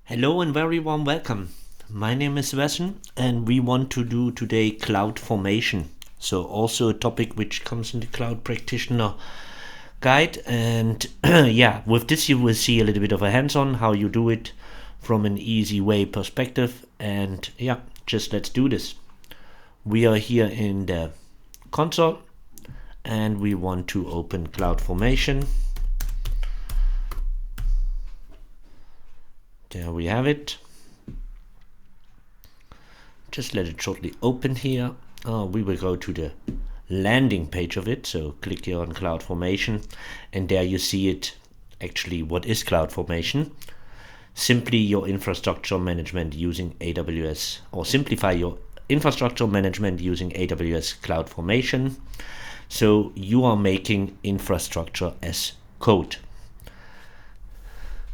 Hello and very warm welcome. My name is Wesson and we want to do today cloud formation. So also a topic which comes in the cloud practitioner guide, and yeah, with this you will see a little bit of a hands-on how you do it from an easy way perspective. And yeah, just let's do this. We are here in the console and we want to open CloudFormation. There we have it. Just let it shortly open here. We will go to the landing page of it. So click here on CloudFormation and there you see it. Actually, what is CloudFormation? Simply your infrastructure management using AWS, or simplify your infrastructure management using AWS CloudFormation. So you are making infrastructure as code.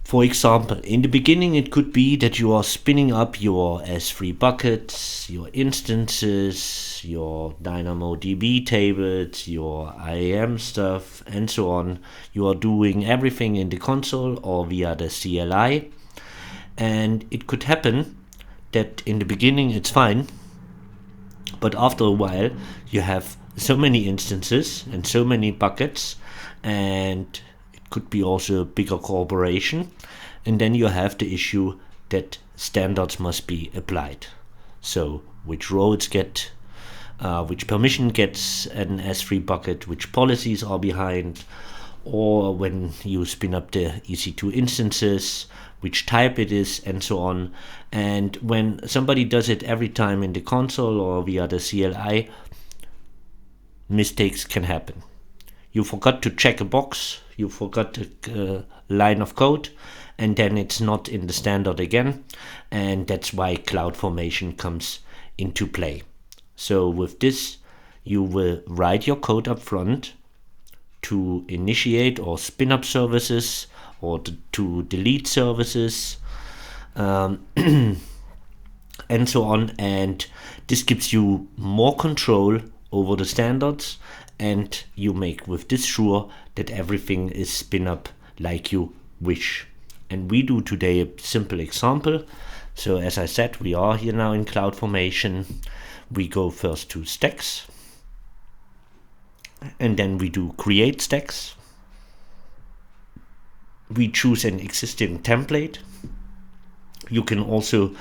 For example, in the beginning it could be that you are spinning up your S3 buckets, your instances, your DynamoDB tables, your IAM stuff, and so on. You are doing everything in the console or via the CLI. And it could happen that in the beginning it's fine, but after a while you have so many instances and so many buckets, and could be also a bigger corporation, and then you have the issue that standards must be applied. So which roles get, which permission gets an S3 bucket, which policies are behind, or when you spin up the EC2 instances, which type it is, and so on. And when somebody does it every time in the console or via the CLI, mistakes can happen. You forgot to check a box, you forgot a line of code, and then it's not in the standard again, and that's why CloudFormation comes into play. So with this, you will write your code up front to initiate or spin up services, or to delete services, and so on, and this gives you more control over the standards, and you make with this sure that everything is spin up like you wish. And we do today a simple example. So as I said, we are here now in CloudFormation. We go first to stacks, and then we do create stacks. We choose an existing template. You can also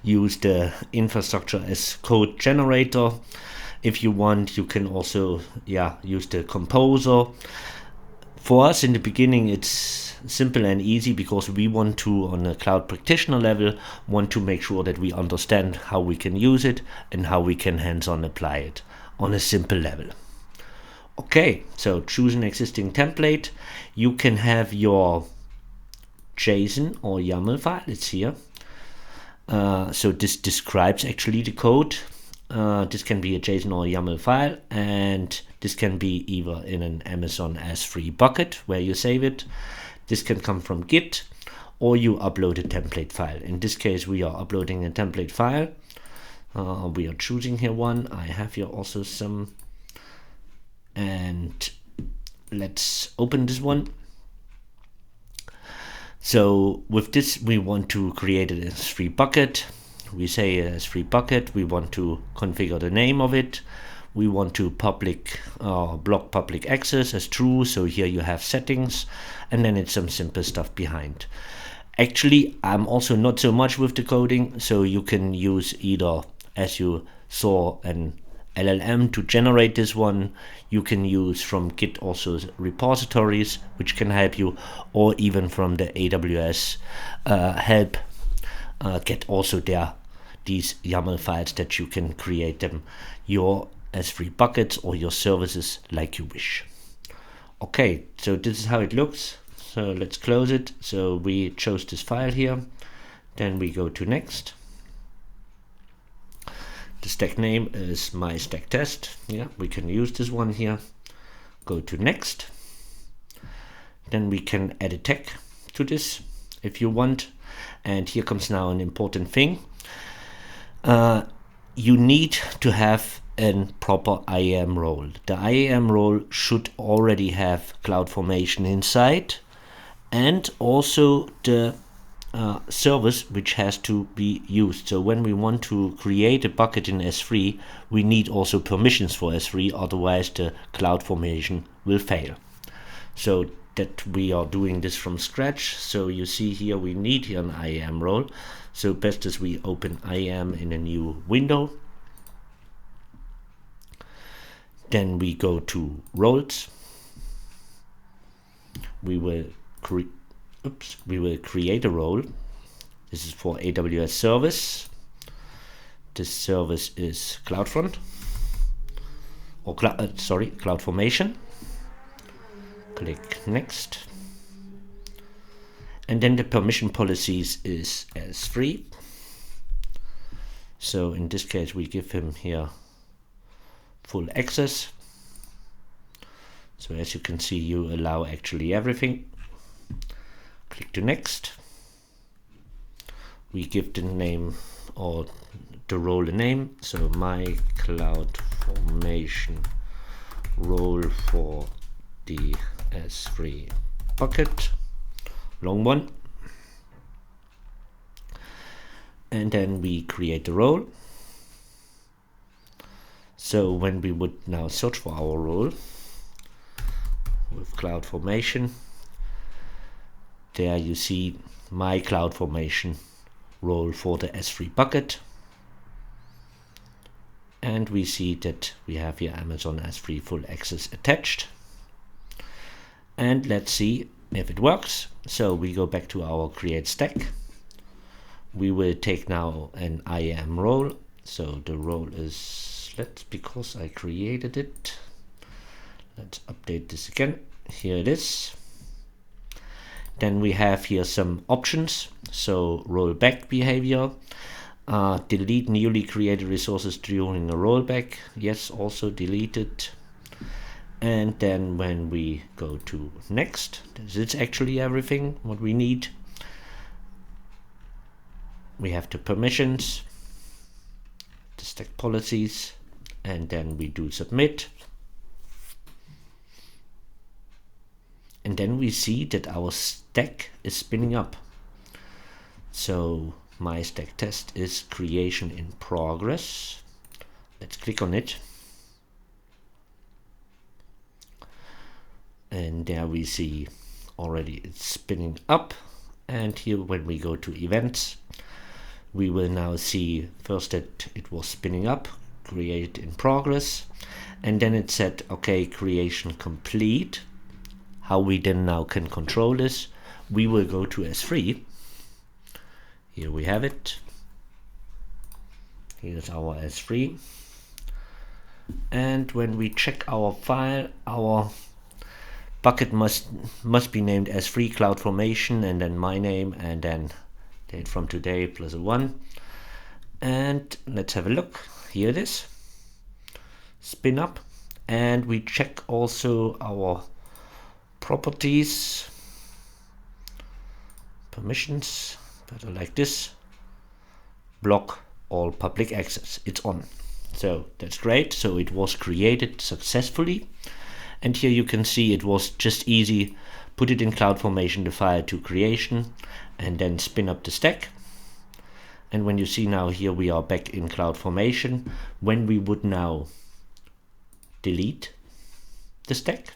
use the infrastructure as code generator. If you want, you can also use the composer. For us in the beginning it's simple and easy because we want to, on a cloud practitioner level, want to make sure that we understand how we can use it and how we can hands-on apply it on a simple level. Okay, so choose an existing template. You can have your JSON or YAML file, it's here. So this describes actually the code. This can be a JSON or YAML file, and this can be either in an Amazon S3 bucket where you save it. This can come from Git, or you upload a template file. In this case, we are uploading a template file. We are choosing here one. I have here also some, and let's open this one. So with this, we want to create an S3 bucket. We say a S3 bucket. We want to configure the name of it. We want to block public access as true. So here you have settings, and then it's some simple stuff behind. Actually, I'm also not so much with the coding, so you can use either, as you saw, an LLM to generate this one. You can use from Git also repositories, which can help you, or even from the AWS help. Get also there these YAML files that you can create them your S3 buckets or your services like you wish. Okay, so this is how it looks. So let's close it. So we chose this file here. Then we go to next. The stack name is my stack test. Yeah, we can use this one here. Go to next. Then we can add a tag to this if you want. And here comes now an important thing. You need to have a proper IAM role. The IAM role should already have CloudFormation inside, and also the service which has to be used. So when we want to create a bucket in S3, we need also permissions for S3, otherwise the CloudFormation will fail. So that we are doing this from scratch. So you see here we need here an IAM role. So best is we open IAM in a new window. Then we go to roles. We will create a role. This is for AWS service. This service is CloudFront or CloudFormation. Click next. And then the permission policies is S3. So in this case we give him here full access. So as you can see, you allow actually everything. Click to next. We give the name or the role a name. So my CloudFormation role for the S3 bucket, long one. And then we create the role. So when we would now search for our role with CloudFormation, there you see my CloudFormation role for the S3 bucket. And we see that we have here Amazon S3 full access attached. And let's see if it works. So we go back to our create stack. We will take now an IAM role. So the role is, because I created it, let's update this again. Here it is. Then we have here some options. So rollback behavior, delete newly created resources during a rollback. Yes, also delete it. And then when we go to next, this is actually everything what we need. We have the permissions, the stack policies, and then we do submit. And then we see that our stack is spinning up. So my stack test is creation in progress. Let's click on it. And there we see already it's spinning up. And here when we go to events, we will now see first that it was spinning up, create in progress. And then it said, okay, creation complete. How we then now can control this, we will go to S3. Here we have it. Here's our S3. And when we check our file, our bucket must be named S3 CloudFormation, and then my name, and then date from today plus a 1. And let's have a look. Here it is. Spin up. And we check also our properties, permissions, better like this, block all public access, it's on. So that's great. So it was created successfully. And here you can see it was just easy, put it in CloudFormation, the file to creation, and then spin up the stack. And when you see now here we are back in CloudFormation, when we would now delete the stack,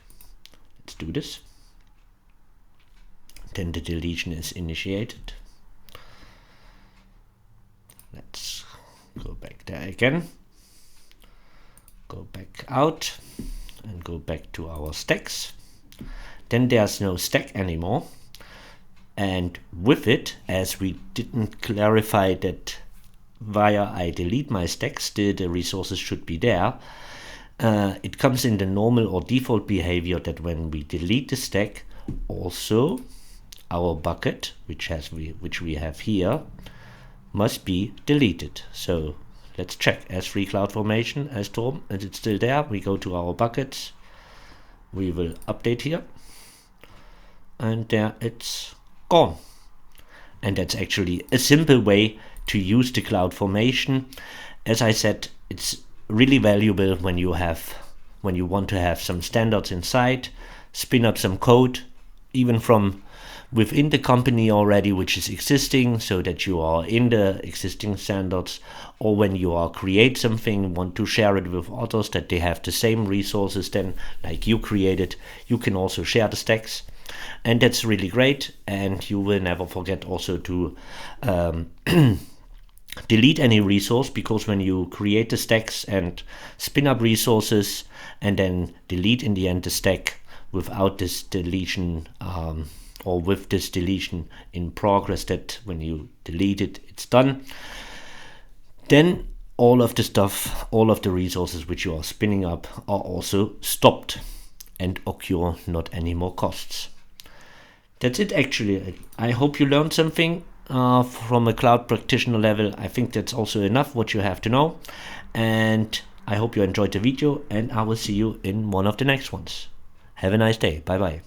let's do this. Then the deletion is initiated. Let's go back there again. Go back out and go back to our stacks. Then there's no stack anymore. And with it, as we didn't clarify that via I delete my stack, still the resources should be there. It comes in the normal or default behavior that when we delete the stack, also our bucket, which we have here, must be deleted. So let's check S3 CloudFormation as Torm, and it's still there. We go to our buckets. We will update here, and there it's gone. And that's actually a simple way to use the CloudFormation. As I said, it's really valuable when you want to have some standards inside, spin up some code, even from within the company already, which is existing, so that you are in the existing standards, or when you are create something, want to share it with others, that they have the same resources then like you created, you can also share the stacks. And that's really great, and you will never forget also to delete any resource, because when you create the stacks and spin up resources and then delete in the end the stack without this deletion, or with this deletion in progress, that when you delete it, it's done, then all of the stuff, all of the resources which you are spinning up are also stopped and occur not any more costs. That's it actually. I hope you learned something from a cloud practitioner level. I think that's also enough what you have to know. And I hope you enjoyed the video, and I will see you in one of the next ones. Have a nice day. Bye bye.